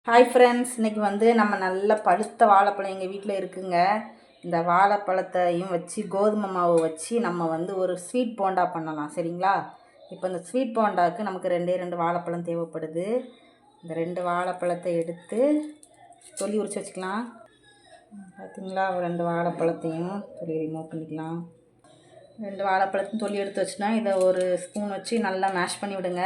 Hi friends, இன்றைக்கி வந்து நம்ம நல்ல பழுத்த வாழைப்பழம் எங்கள் வீட்டில் இருக்குங்க. இந்த வாழைப்பழத்தையும் வச்சு கோதுமை மாவு வச்சு நம்ம வந்து ஒரு ஸ்வீட் போண்டா பண்ணலாம். சரிங்களா? இப்போ இந்த ஸ்வீட் போண்டாவுக்கு நமக்கு ரெண்டு வாழைப்பழம் தேவைப்படுது. இந்த 2 வாழைப்பழத்தை எடுத்து தொலி உரிச்சு வச்சுக்கலாம். பார்த்திங்களா? 2 வாழைப்பழத்தையும் தொலி ரிமூவ் பண்ணிக்கலாம். 2 வாழைப்பழத்தையும் தொலி எடுத்து வச்சுனா இதை ஒரு ஸ்பூன் வச்சு நல்லா மேஷ் பண்ணி விடுங்க.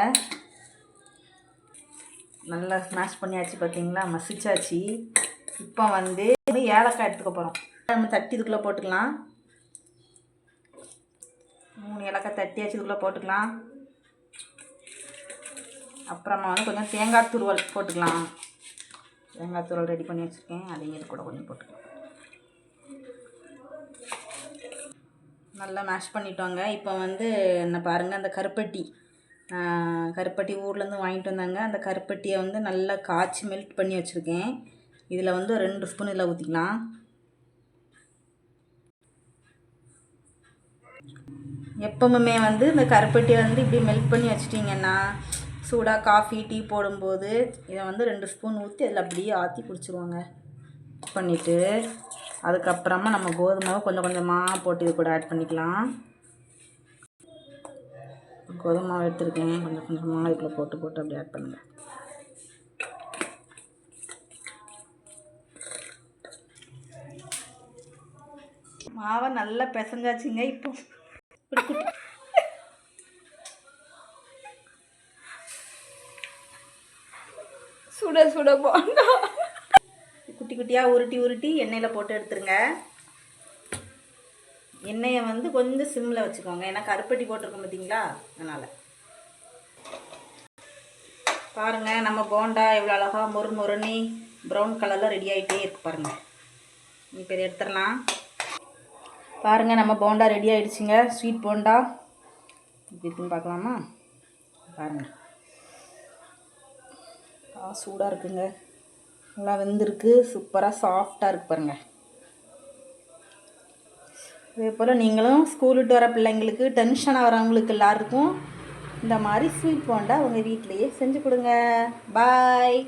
நல்லா ஸ்மாஷ் பண்ணியாச்சு. பார்த்தீங்களா? மசிச்சாச்சு. இப்போ வந்து ஏலக்காய் எடுத்துக்க போகிறோம். நம்ம தட்டி இதுக்குள்ளே போட்டுக்கலாம். 3 ஏலக்காய் தட்டியாச்சு இதுக்குள்ளே போட்டுக்கலாம். அப்புறமா வந்து கொஞ்சம் தேங்காய் துருவல் போட்டுக்கலாம். தேங்காய் துருவல் ரெடி பண்ணி வச்சுருக்கேன், அதையும் இது கூட கொஞ்சம் போட்டுக்கலாம். நல்லா மேஷ் பண்ணிட்டோங்க. இப்போ வந்து என்ன பாருங்கள், அந்த கருப்பட்டி ஊர்லேருந்து வாங்கிட்டு வந்தாங்க. அந்த கருப்பட்டியை வந்து நல்லா காய்ச்சி மெல்ட் பண்ணி வச்சுருக்கேன். இதில் வந்து 2 ஸ்பூன் இதில் ஊற்றிக்கலாம். எப்பவுமே வந்து இந்த கருப்பட்டியை வந்து இப்படி மெல்ட் பண்ணி வச்சிட்டிங்கன்னா சூடாக காஃபி டீ போடும்போது இதை வந்து 2 ஸ்பூன் ஊற்றி அதில் அப்படியே ஆற்றி குடிச்சிருவாங்க. பண்ணிவிட்டு அதுக்கப்புறமா நம்ம கோதுமாவை கொஞ்சம் கொஞ்சமாக போட்டு இது கூட ஆட் பண்ணிக்கலாம். கோதுமை மாவு எடுத்துருக்கேன், கொஞ்சம் கொஞ்சமாக இதுக்குள்ளே போட்டு அப்படி ஆட் பண்ணுங்கள். மாவை நல்லா பிசைஞ்சாச்சுங்க. இப்போ சுட சுட போண்டா குட்டி குட்டியாக உருட்டி எண்ணெயில் போட்டு எடுத்துருங்க. எண்ணெயை வந்து கொஞ்சம் சிம்மில் வச்சுக்கோங்க, ஏன்னா கருப்பட்டி போட்டிருக்கோம் பார்த்தீங்களா, அதனால். பாருங்கள், நம்ம போண்டா எவ்வளோ அழகாக மொறுன்னு ப்ரௌன் கலரில் ரெடி ஆகிட்டே இருக்கு பாருங்கள். இப்போ இதை எடுத்துடலாம். பாருங்கள், நம்ம போண்டா ரெடி ஆகிடுச்சிங்க. ஸ்வீட் போண்டா இப்படி இருக்குன்னு பார்க்கலாமா? பாருங்கள், சூடாக இருக்குங்க, நல்லா வெந்திருக்கு, சூப்பராக சாஃப்டாக இருக்குது பாருங்கள். இதே போல் நீங்களும் ஸ்கூல் விட்டு வர பிள்ளைங்களுக்கு, டென்ஷனாக வரவங்களுக்கு எல்லாருக்கும் இந்த மாதிரி ஸ்வீட் போண்டா உங்கள் வீட்டிலையே செஞ்சு கொடுங்க. பாய்.